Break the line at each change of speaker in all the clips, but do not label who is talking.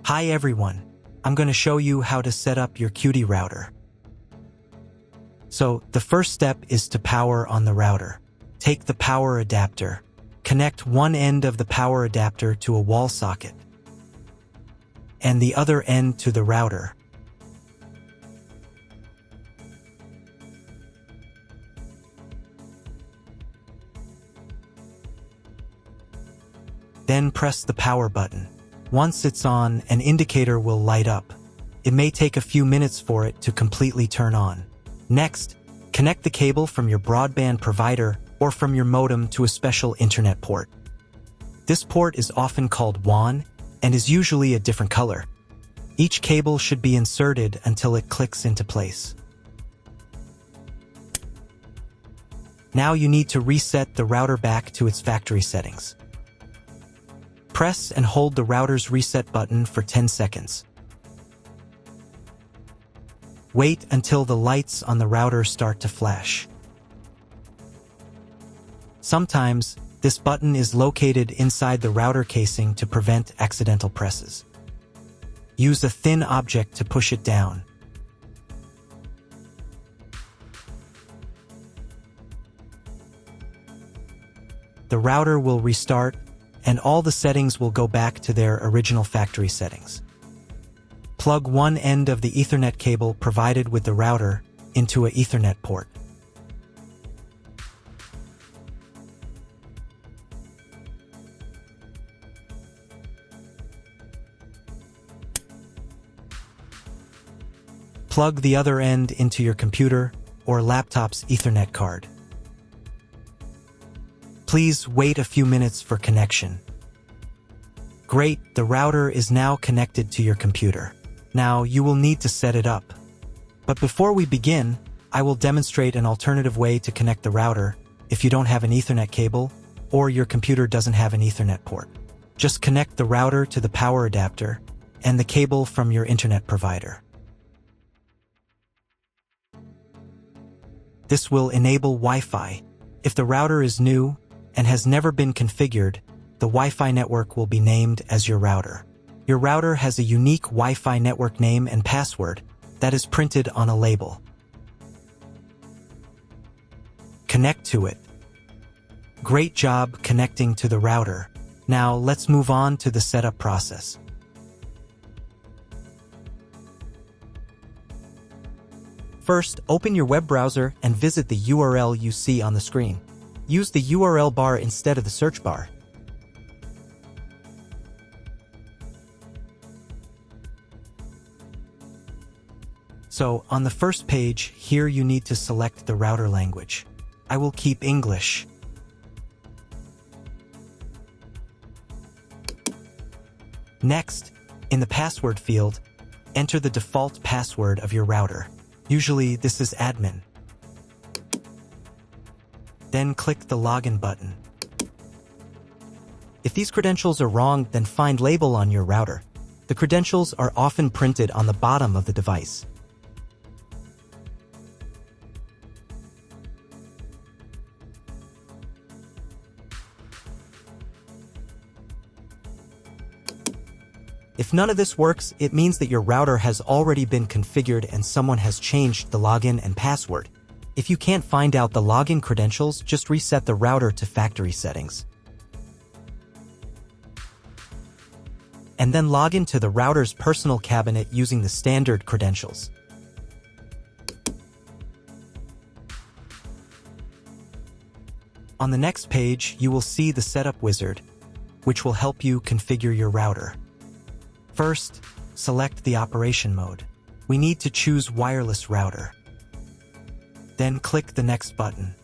Hi everyone, I'm going to show you how to set up your Cudy router. So, the first step is to power on the router. Take the power adapter. Connect one end of the power adapter to a wall socket and the other end to the router. Then press the power button. Once it's on, an indicator will light up. It may take a few minutes for it to completely turn on. Next, connect the cable from your broadband provider or from your modem to a special internet port. This port is often called WAN and is usually a different color. Each cable should be inserted until it clicks into place. Now you need to reset the router back to its factory settings. Press and hold the router's reset button for 10 seconds. Wait until the lights on the router start to flash. Sometimes, this button is located inside the router casing to prevent accidental presses. Use a thin object to push it down. The router will restart, and all the settings will go back to their original factory settings. Plug one end of the Ethernet cable provided with the router into an Ethernet port. Plug the other end into your computer or laptop's Ethernet card. Please wait a few minutes for connection. Great, the router is now connected to your computer. Now you will need to set it up. But before we begin, I will demonstrate an alternative way to connect the router if you don't have an Ethernet cable or your computer doesn't have an Ethernet port. Just connect the router to the power adapter and the cable from your internet provider. This will enable Wi-Fi. If the router is new and has never been configured, the Wi-Fi network will be named as your router. Your router has a unique Wi-Fi network name and password that is printed on a label. Connect to it. Great job connecting to the router. Now let's move on to the setup process. First, open your web browser and visit the URL you see on the screen. Use the URL bar instead of the search bar. So, on the first page, here you need to select the router language. I will keep English. Next, in the password field, enter the default password of your router. Usually, this is admin. Then click the login button. If these credentials are wrong, then find label on your router. The credentials are often printed on the bottom of the device. If none of this works, it means that your router has already been configured and someone has changed the login and password. If you can't find out the login credentials, just reset the router to factory settings. And then log into the router's personal cabinet using the standard credentials. On the next page, you will see the setup wizard, which will help you configure your router. First, select the operation mode. We need to choose wireless router. Then click the next button.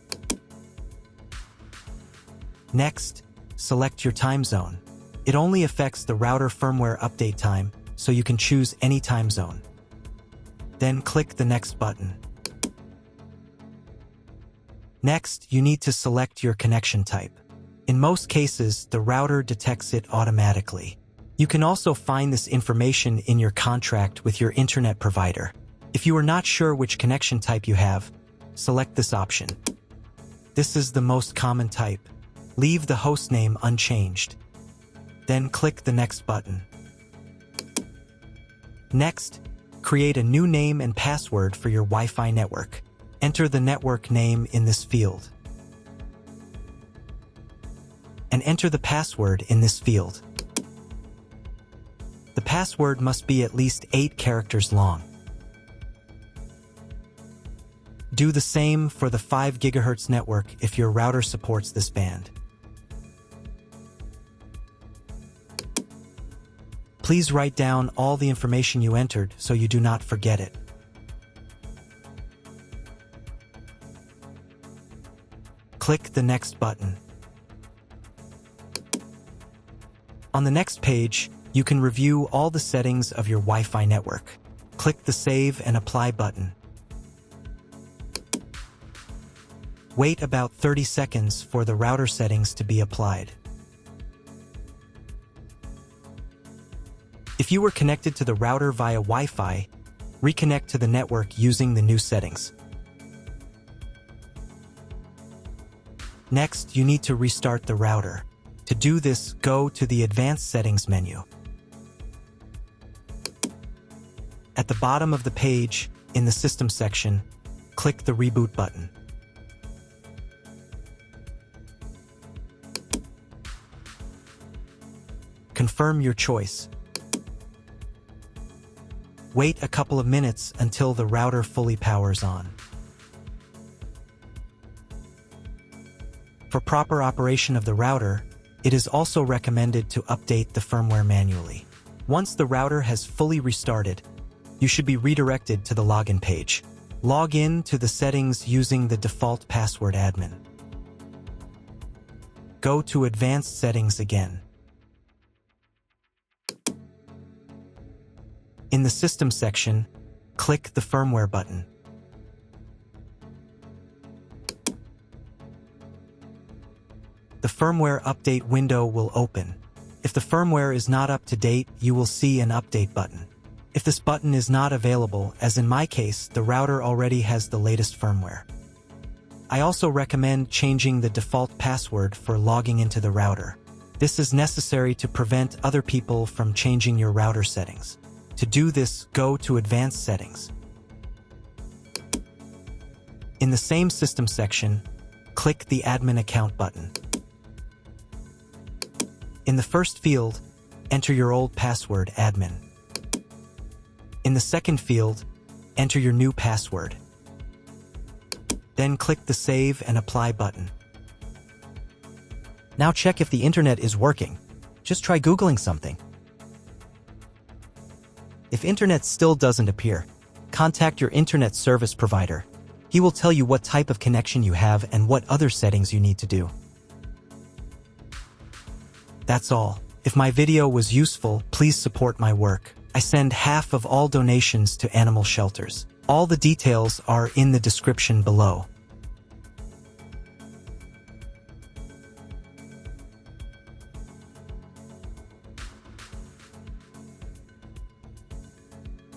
Next, select your time zone. It only affects the router firmware update time, so you can choose any time zone. Then click the next button. Next, you need to select your connection type. In most cases, the router detects it automatically. You can also find this information in your contract with your internet provider. If you are not sure which connection type you have, select this option. This is the most common type. Leave the host name unchanged. Then click the next button. Next, create a new name and password for your Wi-Fi network. Enter the network name in this field. And enter the password in this field. The password must be at least 8 characters long. Do the same for the 5 GHz network if your router supports this band. Please write down all the information you entered so you do not forget it. Click the Next button. On the next page, you can review all the settings of your Wi-Fi network. Click the Save and Apply button. Wait about 30 seconds for the router settings to be applied. If you were connected to the router via Wi-Fi, reconnect to the network using the new settings. Next, you need to restart the router. To do this, go to the Advanced Settings menu. At the bottom of the page, in the System section, click the Reboot button. Confirm your choice. Wait a couple of minutes until the router fully powers on. For proper operation of the router, it is also recommended to update the firmware manually. Once the router has fully restarted, you should be redirected to the login page. Log in to the settings using the default password admin. Go to Advanced Settings again. In the System section, click the Firmware button. The firmware update window will open. If the firmware is not up to date, you will see an Update button. If this button is not available, as in my case, the router already has the latest firmware. I also recommend changing the default password for logging into the router. This is necessary to prevent other people from changing your router settings. To do this, go to Advanced Settings. In the same System section, click the Admin Account button. In the first field, enter your old password, admin. In the second field, enter your new password. Then click the Save and Apply button.
Now check if the internet is working. Just try Googling something. If internet still doesn't appear, contact your internet service provider. He will tell you what type of connection you have and what other settings you need to do. That's all. If my video was useful, please support my work. I send half of all donations to animal shelters. All the details are in the description below.